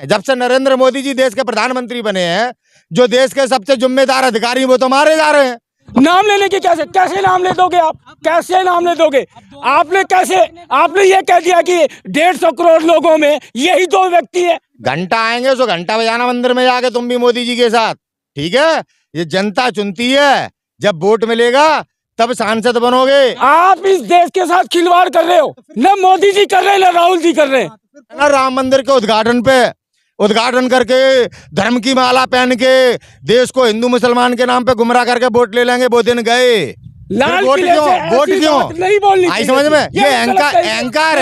जब से नरेंद्र मोदी जी देश के प्रधानमंत्री बने हैं, जो देश के सबसे जिम्मेदार अधिकारी वो तो मारे जा रहे हैं। नाम लेने की कैसे नाम ले दोगे आप? कैसे नाम ले दोगे? आपने ये कह दिया कि 150 करोड़ लोगों में यही 2 व्यक्ति है। घंटा आएंगे तो घंटा बजाना मंदिर में जाके तुम भी मोदी जी के साथ, ठीक है? ये जनता चुनती है, जब वोट मिलेगा तब सांसद बनोगे। आप इस देश के साथ खिलवाड़ कर रहे हो, न मोदी जी कर रहे हैं न राहुल जी कर रहे हैं। ना राम मंदिर के उद्घाटन करके धर्म की माला पहन के देश को हिंदू मुसलमान के नाम पे गुमराह करके वोट ले लेंगे, वो दिन गए। वोट क्यों नहीं बोलनी आई समझ में? ये अहंकार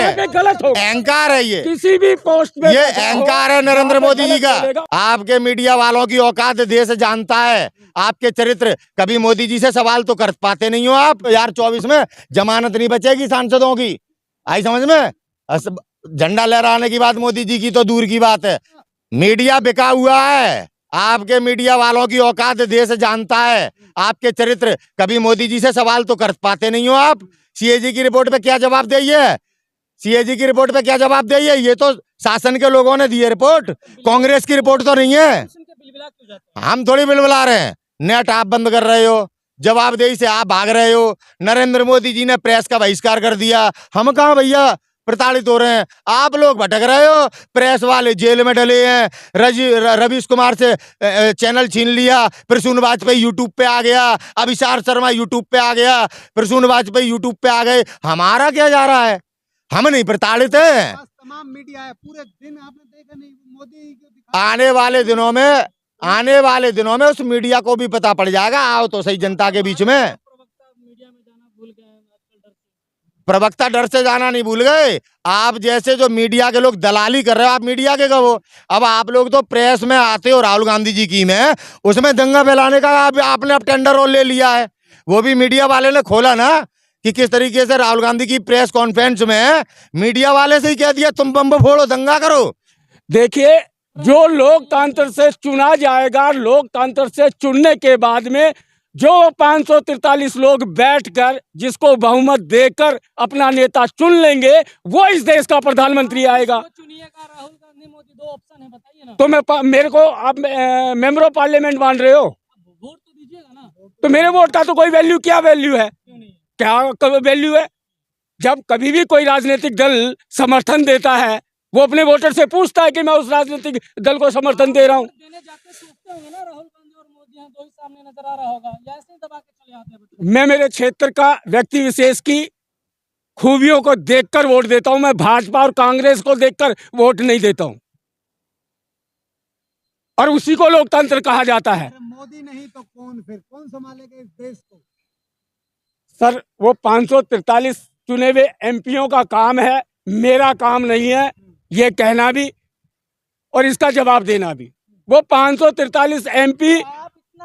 है ये किसी भी पोस्ट पे ये अहंकार है नरेंद्र मोदी जी का। आपके मीडिया वालों की औकात देश जानता है, आपके चरित्र। कभी मोदी जी से सवाल तो कर पाते नहीं हो आप। 2024 में जमानत नहीं बचेगी सांसदों की, आई समझ में? झंडा लहराने की बात मोदी जी की तो दूर की बात है। मीडिया बिका हुआ है, आपके मीडिया वालों की औकात देश जानता है, आपके चरित्र। कभी मोदी जी से सवाल तो कर पाते नहीं हो आप। सीएजी की रिपोर्ट पे क्या जवाब दिए? सीएजी की रिपोर्ट पे क्या जवाब दिए? ये तो शासन के लोगों ने दी है रिपोर्ट, कांग्रेस की रिपोर्ट तो नहीं है। हम थोड़ी बिलबिला रहे हैं, नेट आप बंद कर रहे हो, जवाबदेही से आप भाग रहे हो। नरेंद्र मोदी जी ने प्रेस का बहिष्कार कर दिया, हम कहाँ भैया प्रताड़ित हो रहे हैं? आप लोग भटक रहे हो। प्रेस वाले जेल में डले हैं, रवीश कुमार से चैनल छीन लिया, प्रसून वाजपेयी यूट्यूब पे आ गया, अभिषार शर्मा यूट्यूब पे आ गया, प्रसून वाजपेयी यूट्यूब पे आ गए। हमारा क्या जा रहा है? हम नहीं प्रताड़ित है। तमाम मीडिया है, पूरे दिन आपने देखा नहीं मोदी। आने वाले दिनों में उस मीडिया को भी पता पड़ जाएगा। आओ तो सही जनता के बीच में। प्रवक्ता डर से जाना नहीं भूल गए। आप जैसे जो मीडिया के लोग दलाली कर रहे हो, आप मीडिया के कहो। अब आप लोग तो प्रेस में आते हो, राहुल गांधी जी की में उसमें दंगा फैलाने का आपने अब टेंडर रोल ले लिया है। वो भी मीडिया वाले ने खोला ना कि किस तरीके से राहुल गांधी की प्रेस कॉन्फ्रेंस में मीडिया वाले से ही कह दिया तुम बम फोड़ो, दंगा करो। देखिए, जो लोकतंत्र से चुना जाएगा, लोकतंत्र से चुनने के बाद में जो 543 लोग बैठकर जिसको बहुमत देकर अपना नेता चुन लेंगे, वो इस देश का प्रधानमंत्री आएगा। राहुल गांधी मोदी 2 ऑप्शन है, बताइए ना। तो मेरे को आप मेंबर ऑफ पार्लियामेंट मान रहे हो? वोट तो दीजिएगा ना। तो मेरे वोट का तो कोई वैल्यू क्या है? क्या वैल्यू है? जब कभी भी कोई राजनीतिक दल समर्थन देता है, वो अपने वोटर से पूछता है कि मैं उस राजनीतिक दल को समर्थन दे रहा हूँ। दो ही सामने नजर आ रहा होगा, या ऐसे ही दबा के चले आते हैं। मैं मेरे क्षेत्र का व्यक्ति विशेष की खूबियों को देखकर वोट देता हूं। मैं भाजपा और कांग्रेस को देखकर वोट नहीं देता हूं, और उसी को लोकतंत्र कहा जाता है। मोदी नहीं तो कौन संभालेगा इस देश को? सर, वो 543 चुने हुए एमपीओं का काम है, मेरा काम नहीं है ये कहना भी और इसका जवाब देना भी। वो 543 एमपी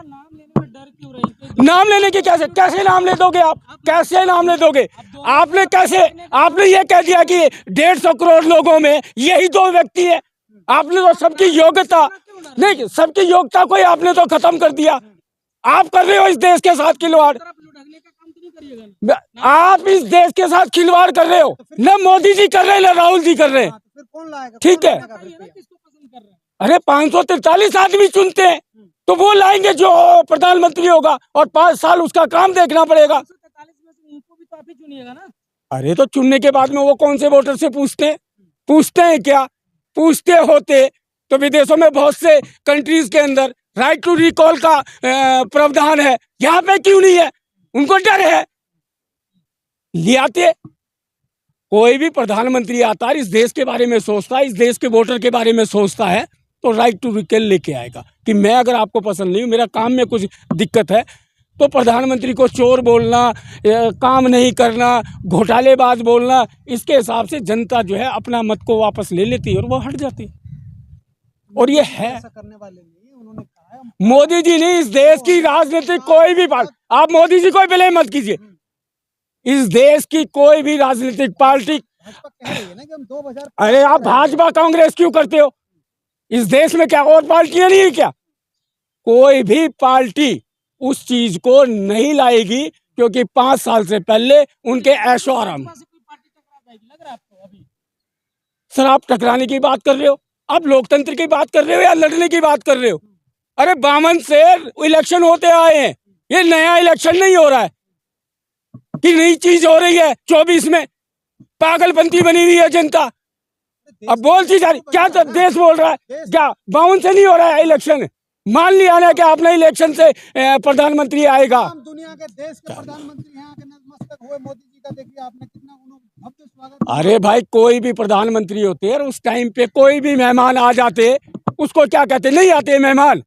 नाम लेने में डर क्यों रही? नाम लेने की कैसे नाम ले दोगे आप? कैसे नाम ले दोगे? आपने ये कह दिया कि 150 करोड़ लोगों में यही 2 व्यक्ति है। आपने तो सबकी योग्यता को आपने तो खत्म कर दिया। आप कर रहे हो इस देश के साथ खिलवाड़। आप इस देश के साथ खिलवाड़ कर रहे हो, न मोदी जी कर रहे हैं न राहुल जी कर रहे हैं, ठीक है? अरे 543 आदमी चुनते हैं तो वो लाएंगे जो प्रधानमंत्री होगा, और 5 साल उसका काम देखना पड़ेगा। उनको भी तो आप ही चुनिएगा ना। अरे तो चुनने के बाद में वो कौन से वोटर से पूछते हैं क्या? पूछते होते तो विदेशों में बहुत से कंट्रीज के अंदर राइट टू रिकॉल का प्रावधान है, यहाँ पे क्यों नहीं है? उनको डर है, ले आते। कोई भी प्रधानमंत्री आता है, इस देश के बारे में सोचता है, इस देश के वोटर के बारे में सोचता है, तो राइट टू रिकॉल लेके आएगा कि मैं अगर आपको पसंद नहीं हूँ, मेरा काम में कुछ दिक्कत है, तो प्रधानमंत्री को चोर बोलना, काम नहीं करना, घोटालेबाज बोलना, इसके हिसाब से जनता जो है अपना मत को वापस ले लेती है और वो हट जाती है। और ये है, करने वाले नहीं, उन्होंने कहा है मोदी जी नहीं, इस देश की राजनीतिक कोई भी पार्टी, आप मोदी जी को ब्लेम मत कीजिए, इस देश की कोई भी राजनीतिक पार्टी। अरे आप भाजपा कांग्रेस क्यों करते हो? इस देश में क्या और पार्टियां नहीं है क्या? कोई भी पार्टी उस चीज को नहीं लाएगी, क्योंकि 5 साल से पहले उनके ऐशो आराम। सर, आप टकराने की बात कर रहे हो, आप लोकतंत्र की बात कर रहे हो या लड़ने की बात कर रहे हो? अरे 52 से इलेक्शन होते आए हैं, ये नया इलेक्शन नहीं हो रहा है कि नई चीज हो रही है 24 में। पागलपंती बनी हुई है जनता। अब बोलती जा रही क्या तो देश बोल रहा है क्या? 52 से नहीं हो रहा है इलेक्शन। मान लिया ना कि आपने इलेक्शन से प्रधानमंत्री आएगा। तमाम दुनिया के देश के प्रधानमंत्री यहाँ के नतमस्तक हुए मोदी जी का, देखिए आपने कितना उन्होंने भव्य स्वागत किया। अरे भाई कोई भी प्रधानमंत्री होते हैं उस टाइम पे कोई भी मेहमान आ जाते, उसको क्या कहते? नहीं आते मेहमान,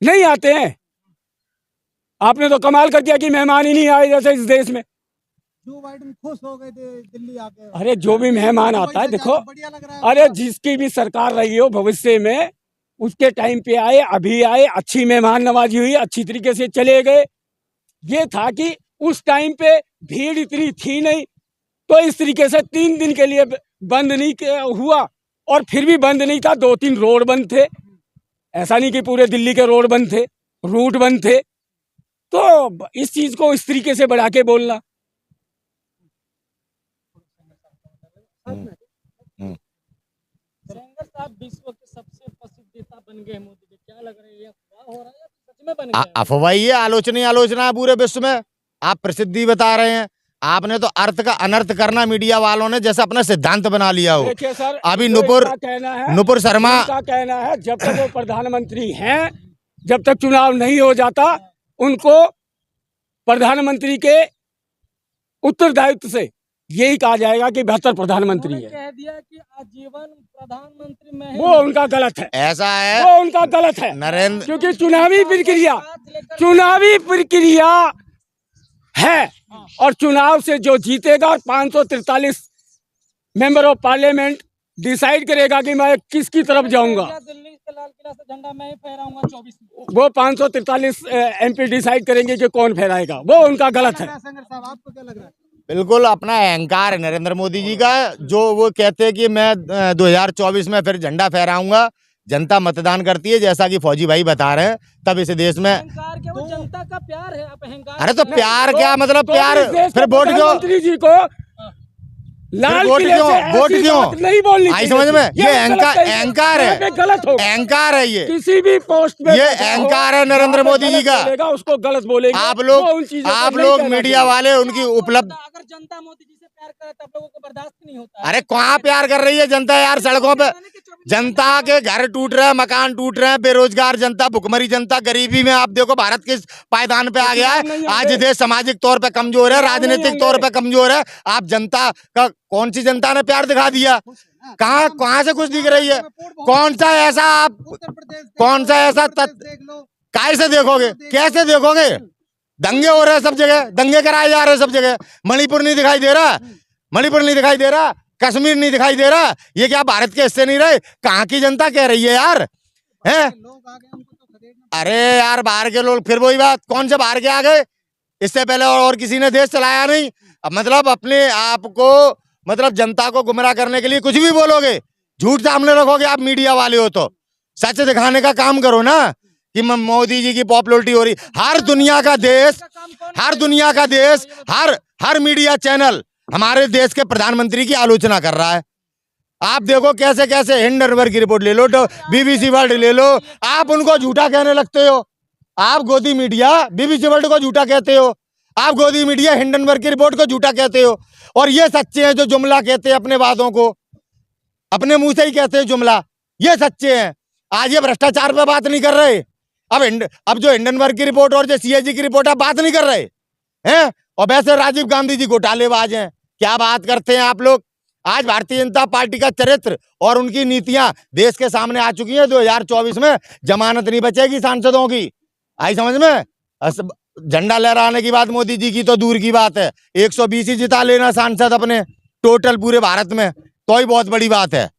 नहीं आते हैं। आपने तो कमाल कर दिया कि मेहमान ही नहीं आए जैसे इस देश में। जो बाइडेन खुश हो गए थे दिल्ली आके। अरे जो भी मेहमान आता है देखो, बढ़िया लग रहा है। अरे जिसकी भी सरकार रही हो भविष्य में, उसके टाइम पे आए, अभी आए, अच्छी मेहमान नवाजी हुई, अच्छी तरीके से चले गए। ये था कि उस टाइम पे भीड़ इतनी थी नहीं, तो इस तरीके से 3 दिन के लिए बंद नहीं हुआ। और फिर भी बंद नहीं था, 2-3 रोड बंद थे। ऐसा नहीं कि पूरे दिल्ली के रोड बंद थे, रूट बंद थे। तो इस चीज को इस तरीके से बढ़ा के बोलना। सेंगर साहब विश्व के सबसे प्रसिद्ध नेता बन गए मोदी जी, क्या लग रहा है? ये अफवाह हो रहा है या सच में बन गए? अफवाह ही है, आलोचना है पूरे विश्व में। आप प्रसिद्धि बता रहे हैं, आपने तो अर्थ का अनर्थ करना मीडिया वालों ने जैसे अपना सिद्धांत बना लिया हो। देखिए सर, अभी जो नुपुर इनका कहना है, नुपुर शर्मा इनका कहना है जब तक वो प्रधानमंत्री हैं, जब तक चुनाव नहीं हो जाता, उनको प्रधानमंत्री के उत्तरदायित्व से यही कहा जाएगा कि बेहतर प्रधानमंत्री उन्होंने है। कह दिया कि आजीवन प्रधानमंत्री में वो उनका गलत है, ऐसा है वो उनका गलत है। नरेंद्र। क्योंकि चुनावी प्रक्रिया है, और चुनाव से जो जीतेगा 543 मेंबर ऑफ पार्लियामेंट डिसाइड करेगा कि मैं किसकी तरफ जाऊंगा। दिल्ली के लाल किला से झंडा मैं ही फहराऊंगा 24 में। वो 543 MP डिसाइड करेंगे कि कौन फहराएगा। वो उनका गलत है। सेंगर साहब आपको क्या लग रहा है? बिल्कुल अपना अहंकार है नरेंद्र मोदी जी का, जो वो कहते हैं कि मैं 2024 में फिर झंडा फहराऊंगा। जनता मतदान करती है, जैसा कि फौजी भाई बता रहे हैं, तब इस देश में। अहंकार क्या? वो जनता का प्यार है। आप अहंकार अरे तो प्यार क्या मतलब? तो प्यार इस देश फिर के वोट क्यों? प्रधानमंत्री जी को लाल वोट किले क्यों? से ऐसी वोट क्यों? बात नहीं बोलनी आई चाहिए समझ में? थी। ये गलत है। अहंकार है, यहाँ पे गलत होगा। अहंकार है ये। किसी भी पोस्ट पे ये बैठा हो, अहंकार है नरेंद्र जहाँ पे मोदी जी गलत का। बोलेगा, उसको गलत बोलेंगे। आप वो उन लोग चीजों को नहीं कहना मीडिया चाहिए। वाले उनकी उपलब्ध। अगर जनता मोदी जी से प्यार करे तब लोगों को बर्दाश्त नहीं होता है। अरे कहाँ प्यार कर रही है जनता यार? सड़कों पे जनता के घर टूट रहे हैं, मकान टूट रहे हैं, बेरोजगार जनता, भुखमरी जनता, गरीबी में आप देखो भारत किस पायदान पे आ गया है। आज देश सामाजिक तौर पे कमजोर है, राजनीतिक तौर पे कमजोर है। आप जनता का कौन सी जनता ने प्यार दिखा दिया? कहाँ से कुछ दिख रही है? कौन सा ऐसा आप उत्तर प्रदेश कौन सा ऐसा देख लो। काय से देखोगे? कैसे देखोगे? दंगे हो रहे हैं सब जगह, दंगे कराए जा रहे हैं सब जगह। मणिपुर नहीं दिखाई दे रहा, मणिपुर नहीं दिखाई दे रहा, कश्मीर नहीं दिखाई दे रहा। ये क्या भारत के हिस्से नहीं रहे? कहाँ की जनता कह रही है यार? हैं? लोग आ गए, उनको तो खदेड़ना। अरे यार बाहर के लोग, फिर वही बात, कौन से बाहर के आ गए? इससे पहले और किसी ने देश चलाया नहीं। अब मतलब अपने आप को मतलब जनता को गुमराह करने के लिए कुछ भी बोलोगे, झूठ सामने रखोगे। आप मीडिया वाले हो तो सच दिखाने का काम करो ना, कि मोदी जी की पॉपुलैरिटी हो रही। हर दुनिया का देश, हर मीडिया चैनल हमारे देश के प्रधानमंत्री की आलोचना कर रहा है। आप देखो कैसे कैसे, हिंडनबर्ग की रिपोर्ट ले लो, तो BBC वर्ल्ड ले लो, आप उनको झूठा कहने लगते हो। आप गोदी मीडिया BBC वर्ल्ड को झूठा कहते हो, आप गोदी मीडिया हिंडनबर्ग की रिपोर्ट को झूठा कहते हो। और ये सच्चे हैं जो जुमला कहते हैं अपने वादों को, अपने मुंह से ही कहते हैं जुमला, ये सच्चे हैं। आज ये भ्रष्टाचार पे बात नहीं कर रहे। अब जो हिंडनबर्ग की रिपोर्ट और जो CAG की रिपोर्ट आप बात नहीं कर रहे हैं। और वैसे राजीव गांधी जी घोटालेबाज हैं, क्या बात करते हैं आप लोग। आज भारतीय जनता पार्टी का चरित्र और उनकी नीतियां देश के सामने आ चुकी हैं। 2024 में जमानत नहीं बचेगी सांसदों की। आई समझ में? झंडा लहराने की बात मोदी जी की तो दूर की बात है, 120 ही जिता लेना सांसद अपने टोटल पूरे भारत में, तो ही बहुत बड़ी बात है।